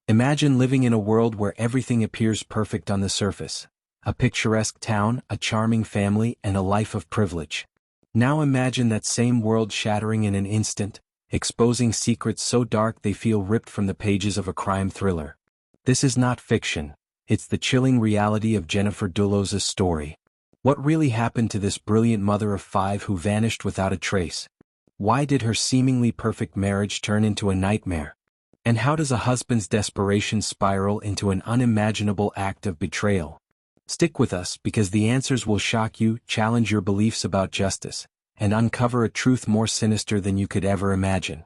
Imagine living in a world where everything appears perfect on the surface. A picturesque town, a charming family, and a life of privilege. Now imagine that same world shattering in an instant, exposing secrets so dark they feel ripped from the pages of a crime thriller. This is not fiction, it's the chilling reality of Jennifer Dulos' story. What really happened to this brilliant mother of 5 who vanished without a trace? Why did her seemingly perfect marriage turn into a nightmare? And how does a husband's desperation spiral into an unimaginable act of betrayal? Stick with us because the answers will shock you, challenge your beliefs about justice, and uncover a truth more sinister than you could ever imagine.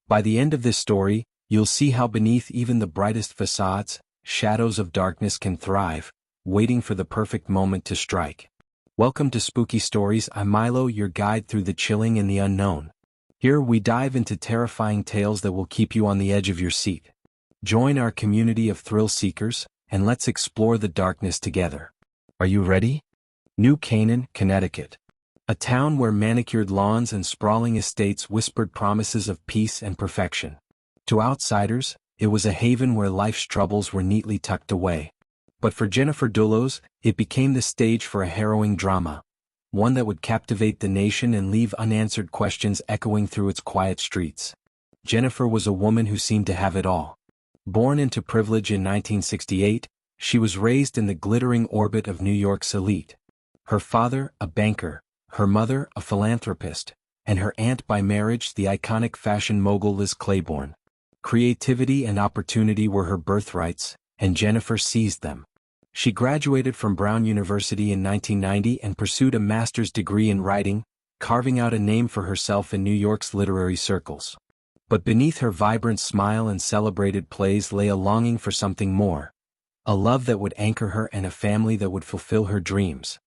By the end of this story, you'll see how beneath even the brightest facades, shadows of darkness can thrive, waiting for the perfect moment to strike. Welcome to Spooky Stories. I'm Milo, your guide through the chilling and the unknown. Here we dive into terrifying tales that will keep you on the edge of your seat. Join our community of thrill seekers, and let's explore the darkness together. Are you ready? New Canaan, Connecticut. A town where manicured lawns and sprawling estates whispered promises of peace and perfection. To outsiders, it was a haven where life's troubles were neatly tucked away. But for Jennifer Dulos, it became the stage for a harrowing drama. One that would captivate the nation and leave unanswered questions echoing through its quiet streets. Jennifer was a woman who seemed to have it all. Born into privilege in 1968, she was raised in the glittering orbit of New York's elite. Her father, a banker, her mother, a philanthropist, and her aunt by marriage, the iconic fashion mogul Liz Claiborne. Creativity and opportunity were her birthrights, and Jennifer seized them. She graduated from Brown University in 1990 and pursued a master's degree in writing, carving out a name for herself in New York's literary circles. But beneath her vibrant smile and celebrated plays lay a longing for something more. A love that would anchor her and a family that would fulfill her dreams.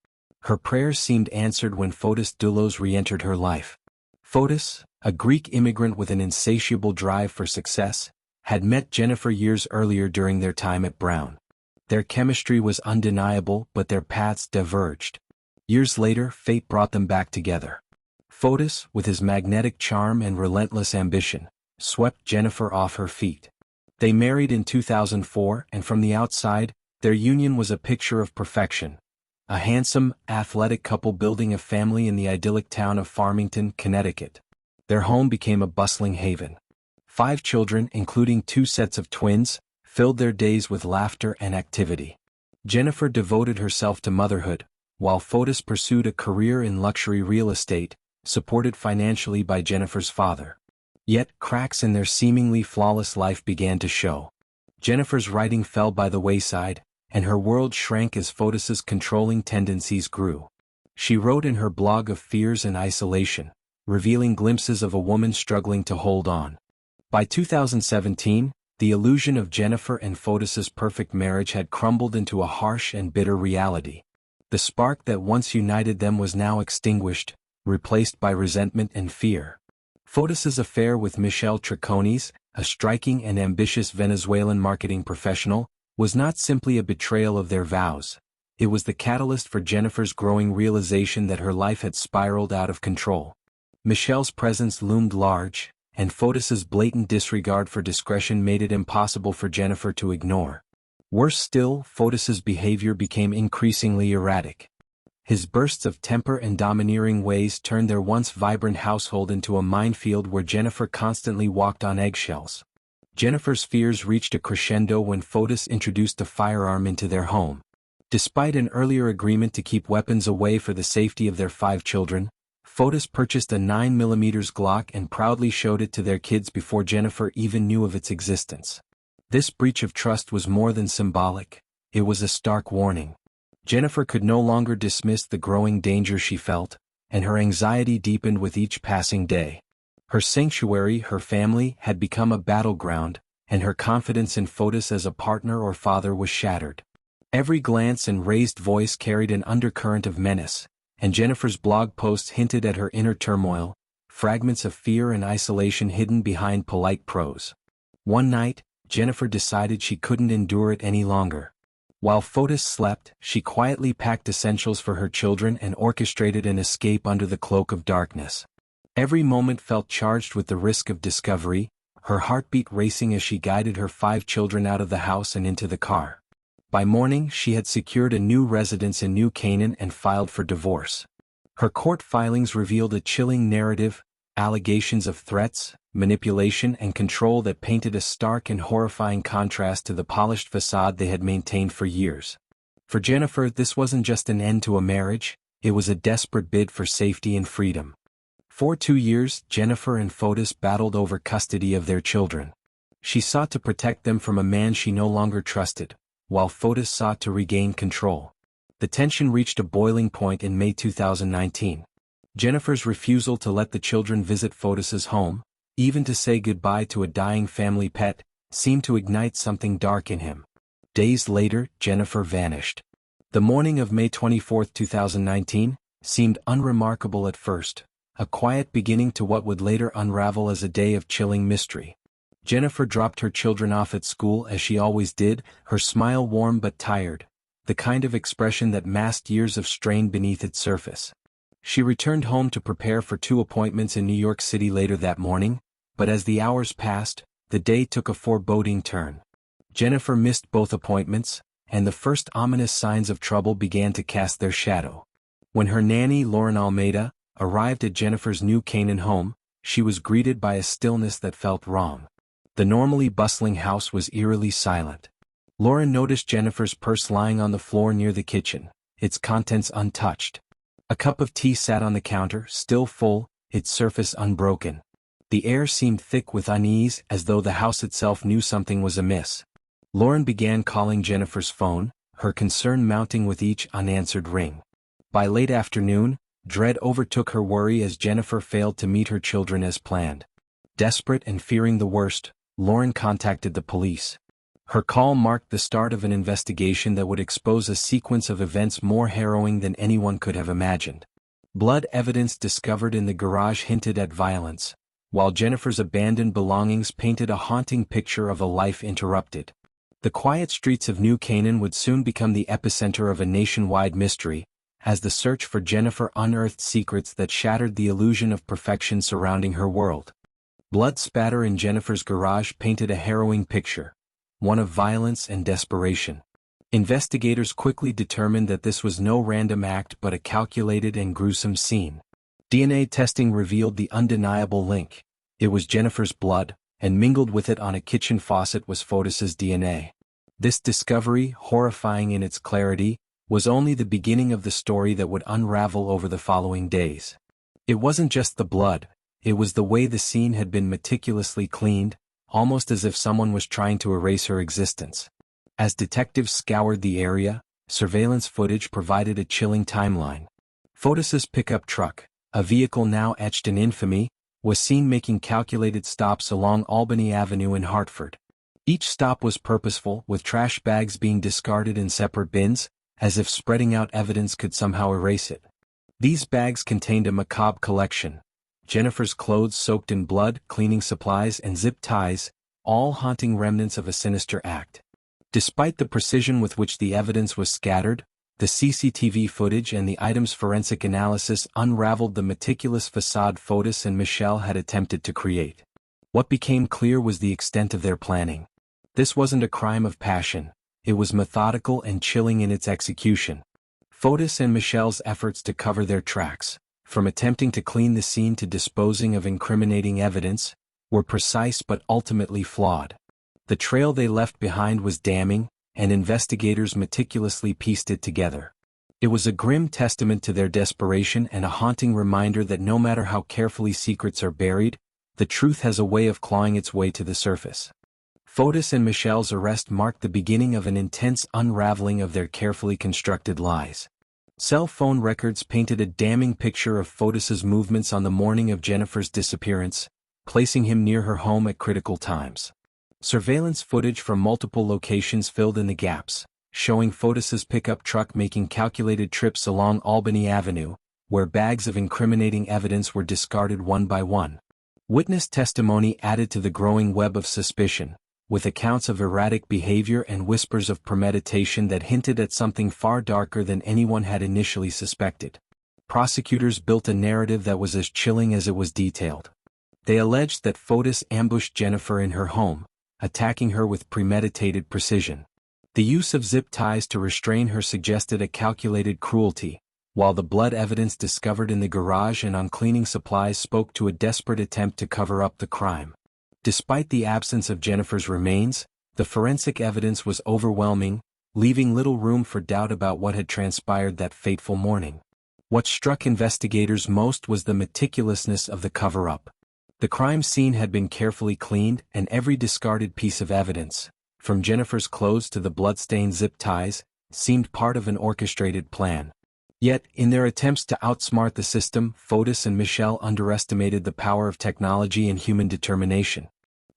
Her prayers seemed answered when Fotis Dulos re-entered her life. Fotis, a Greek immigrant with an insatiable drive for success, had met Jennifer years earlier during their time at Brown. Their chemistry was undeniable, but their paths diverged. Years later, fate brought them back together. Fotis, with his magnetic charm and relentless ambition, swept Jennifer off her feet. They married in 2004, and from the outside, their union was a picture of perfection. A handsome, athletic couple building a family in the idyllic town of Farmington, Connecticut. Their home became a bustling haven. 5 children, including 2 sets of twins, filled their days with laughter and activity. Jennifer devoted herself to motherhood, while Fotis pursued a career in luxury real estate, supported financially by Jennifer's father. Yet, cracks in their seemingly flawless life began to show. Jennifer's writing fell by the wayside, and her world shrank as Fotis's controlling tendencies grew. She wrote in her blog of fears and isolation, revealing glimpses of a woman struggling to hold on. By 2017, the illusion of Jennifer and Fotis's perfect marriage had crumbled into a harsh and bitter reality. The spark that once united them was now extinguished, replaced by resentment and fear. Fotis's affair with Michelle Triconis, a striking and ambitious Venezuelan marketing professional, was not simply a betrayal of their vows. It was the catalyst for Jennifer's growing realization that her life had spiraled out of control. Michelle's presence loomed large, and Fotis's blatant disregard for discretion made it impossible for Jennifer to ignore. Worse still, Fotis's behavior became increasingly erratic. His bursts of temper and domineering ways turned their once vibrant household into a minefield where Jennifer constantly walked on eggshells. Jennifer's fears reached a crescendo when Fotis introduced a firearm into their home. Despite an earlier agreement to keep weapons away for the safety of their 5 children, Fotis purchased a 9mm Glock and proudly showed it to their kids before Jennifer even knew of its existence. This breach of trust was more than symbolic, it was a stark warning. Jennifer could no longer dismiss the growing danger she felt, and her anxiety deepened with each passing day. Her sanctuary, her family, had become a battleground, and her confidence in Fotis as a partner or father was shattered. Every glance and raised voice carried an undercurrent of menace, and Jennifer's blog posts hinted at her inner turmoil, fragments of fear and isolation hidden behind polite prose. One night, Jennifer decided she couldn't endure it any longer. While Fotis slept, she quietly packed essentials for her children and orchestrated an escape under the cloak of darkness. Every moment felt charged with the risk of discovery, her heartbeat racing as she guided her 5 children out of the house and into the car. By morning she had secured a new residence in New Canaan and filed for divorce. Her court filings revealed a chilling narrative, allegations of threats, manipulation and control that painted a stark and horrifying contrast to the polished facade they had maintained for years. For Jennifer, this wasn't just an end to a marriage, it was a desperate bid for safety and freedom. For 2 years, Jennifer and Fotis battled over custody of their children. She sought to protect them from a man she no longer trusted, while Fotis sought to regain control. The tension reached a boiling point in May 2019. Jennifer's refusal to let the children visit Fotis's home, even to say goodbye to a dying family pet, seemed to ignite something dark in him. Days later, Jennifer vanished. The morning of May 24, 2019, seemed unremarkable at first, a quiet beginning to what would later unravel as a day of chilling mystery. Jennifer dropped her children off at school as she always did, her smile warm but tired, the kind of expression that masked years of strain beneath its surface. She returned home to prepare for 2 appointments in New York City later that morning, but as the hours passed, the day took a foreboding turn. Jennifer missed both appointments, and the first ominous signs of trouble began to cast their shadow. When her nanny, Lauren Almeida, arrived at Jennifer's New Canaan home, she was greeted by a stillness that felt wrong. The normally bustling house was eerily silent. Lauren noticed Jennifer's purse lying on the floor near the kitchen, its contents untouched. A cup of tea sat on the counter, still full, its surface unbroken. The air seemed thick with unease, as though the house itself knew something was amiss. Lauren began calling Jennifer's phone, her concern mounting with each unanswered ring. By late afternoon, dread overtook her worry as Jennifer failed to meet her children as planned. Desperate and fearing the worst, Lauren contacted the police. Her call marked the start of an investigation that would expose a sequence of events more harrowing than anyone could have imagined. Blood evidence discovered in the garage hinted at violence, while Jennifer's abandoned belongings painted a haunting picture of a life interrupted. The quiet streets of New Canaan would soon become the epicenter of a nationwide mystery, as the search for Jennifer unearthed secrets that shattered the illusion of perfection surrounding her world. Blood spatter in Jennifer's garage painted a harrowing picture, one of violence and desperation. Investigators quickly determined that this was no random act but a calculated and gruesome scene. DNA testing revealed the undeniable link. It was Jennifer's blood, and mingled with it on a kitchen faucet was Fotis's DNA. This discovery, horrifying in its clarity, was only the beginning of the story that would unravel over the following days. It wasn't just the blood, it was the way the scene had been meticulously cleaned, almost as if someone was trying to erase her existence. As detectives scoured the area, surveillance footage provided a chilling timeline. Fotis's pickup truck, a vehicle now etched in infamy, was seen making calculated stops along Albany Avenue in Hartford. Each stop was purposeful, with trash bags being discarded in separate bins, as if spreading out evidence could somehow erase it. These bags contained a macabre collection: Jennifer's clothes soaked in blood, cleaning supplies and zip ties, all haunting remnants of a sinister act. Despite the precision with which the evidence was scattered, the CCTV footage and the item's forensic analysis unraveled the meticulous facade Fotis and Michelle had attempted to create. What became clear was the extent of their planning. This wasn't a crime of passion, it was methodical and chilling in its execution. Fotis and Michelle's efforts to cover their tracks, from attempting to clean the scene to disposing of incriminating evidence, were precise but ultimately flawed. The trail they left behind was damning, and investigators meticulously pieced it together. It was a grim testament to their desperation and a haunting reminder that no matter how carefully secrets are buried, the truth has a way of clawing its way to the surface. Fotis and Michelle's arrest marked the beginning of an intense unraveling of their carefully constructed lies. Cell phone records painted a damning picture of Fotis's movements on the morning of Jennifer's disappearance, placing him near her home at critical times. Surveillance footage from multiple locations filled in the gaps, showing Fotis's pickup truck making calculated trips along Albany Avenue, where bags of incriminating evidence were discarded one by one. Witness testimony added to the growing web of suspicion, with accounts of erratic behavior and whispers of premeditation that hinted at something far darker than anyone had initially suspected. Prosecutors built a narrative that was as chilling as it was detailed. They alleged that Fotis ambushed Jennifer in her home, attacking her with premeditated precision. The use of zip ties to restrain her suggested a calculated cruelty, while the blood evidence discovered in the garage and on cleaning supplies spoke to a desperate attempt to cover up the crime. Despite the absence of Jennifer's remains, the forensic evidence was overwhelming, leaving little room for doubt about what had transpired that fateful morning. What struck investigators most was the meticulousness of the cover-up. The crime scene had been carefully cleaned, and every discarded piece of evidence, from Jennifer's clothes to the blood-stained zip ties, seemed part of an orchestrated plan. Yet, in their attempts to outsmart the system, Fotis and Michelle underestimated the power of technology and human determination.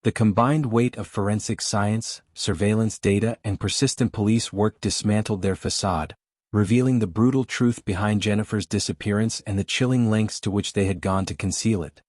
The combined weight of forensic science, surveillance data, and persistent police work dismantled their facade, revealing the brutal truth behind Jennifer's disappearance and the chilling lengths to which they had gone to conceal it.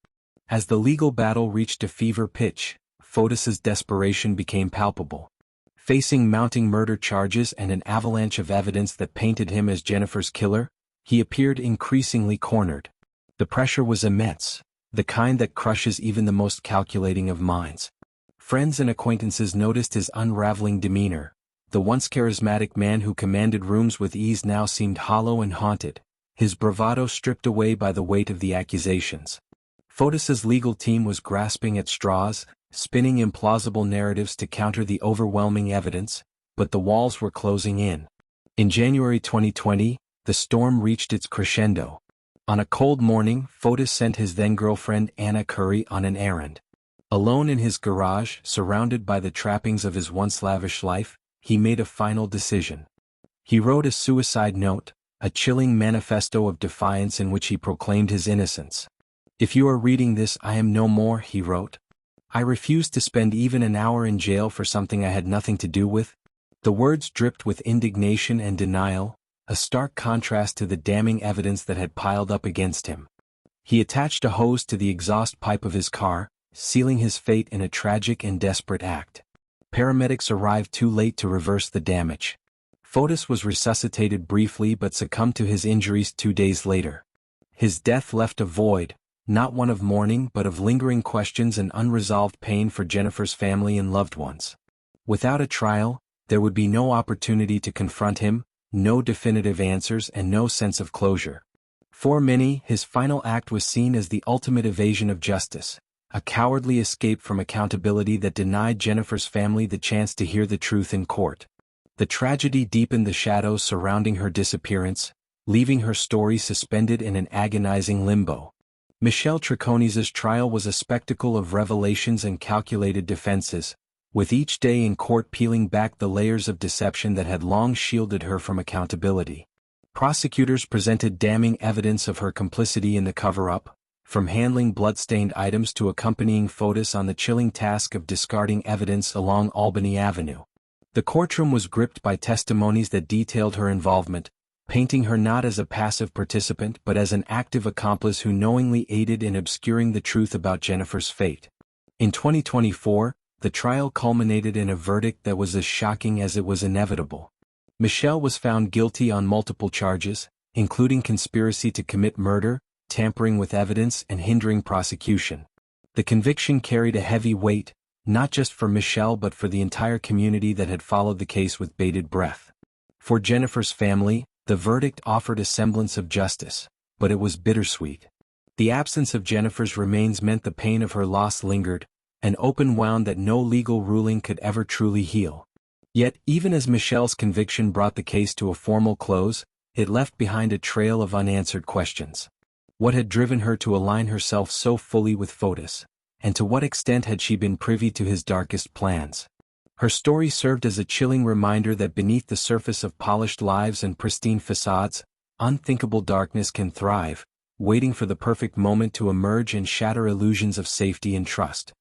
As the legal battle reached a fever pitch, Fotis's desperation became palpable. Facing mounting murder charges and an avalanche of evidence that painted him as Jennifer's killer, he appeared increasingly cornered. The pressure was immense, the kind that crushes even the most calculating of minds. Friends and acquaintances noticed his unraveling demeanor. The once charismatic man who commanded rooms with ease now seemed hollow and haunted, his bravado stripped away by the weight of the accusations. Fotis's legal team was grasping at straws, spinning implausible narratives to counter the overwhelming evidence, but the walls were closing in. In January 2020, the storm reached its crescendo. On a cold morning, Fotis sent his then-girlfriend Anna Curry on an errand. Alone in his garage, surrounded by the trappings of his once lavish life, he made a final decision. He wrote a suicide note, a chilling manifesto of defiance in which he proclaimed his innocence. "If you are reading this, I am no more," he wrote. "I refuse to spend even an hour in jail for something I had nothing to do with." The words dripped with indignation and denial, a stark contrast to the damning evidence that had piled up against him. He attached a hose to the exhaust pipe of his car, sealing his fate in a tragic and desperate act. Paramedics arrived too late to reverse the damage. Fotis was resuscitated briefly but succumbed to his injuries 2 days later. His death left a void, not one of mourning but of lingering questions and unresolved pain for Jennifer's family and loved ones. Without a trial, there would be no opportunity to confront him, no definitive answers, and no sense of closure. For many, his final act was seen as the ultimate evasion of justice, a cowardly escape from accountability that denied Jennifer's family the chance to hear the truth in court. The tragedy deepened the shadows surrounding her disappearance, leaving her story suspended in an agonizing limbo. Michelle Treconis's trial was a spectacle of revelations and calculated defenses, with each day in court peeling back the layers of deception that had long shielded her from accountability. Prosecutors presented damning evidence of her complicity in the cover-up, from handling blood-stained items to accompanying Fotis on the chilling task of discarding evidence along Albany Avenue. The courtroom was gripped by testimonies that detailed her involvement, painting her not as a passive participant but as an active accomplice who knowingly aided in obscuring the truth about Jennifer's fate. In 2024, the trial culminated in a verdict that was as shocking as it was inevitable. Michelle was found guilty on multiple charges, including conspiracy to commit murder, tampering with evidence, and hindering prosecution. The conviction carried a heavy weight, not just for Michelle but for the entire community that had followed the case with bated breath. For Jennifer's family, the verdict offered a semblance of justice, but it was bittersweet. The absence of Jennifer's remains meant the pain of her loss lingered, an open wound that no legal ruling could ever truly heal. Yet, even as Michelle's conviction brought the case to a formal close, it left behind a trail of unanswered questions. What had driven her to align herself so fully with Fotis, and to what extent had she been privy to his darkest plans? Her story served as a chilling reminder that beneath the surface of polished lives and pristine facades, unthinkable darkness can thrive, waiting for the perfect moment to emerge and shatter illusions of safety and trust.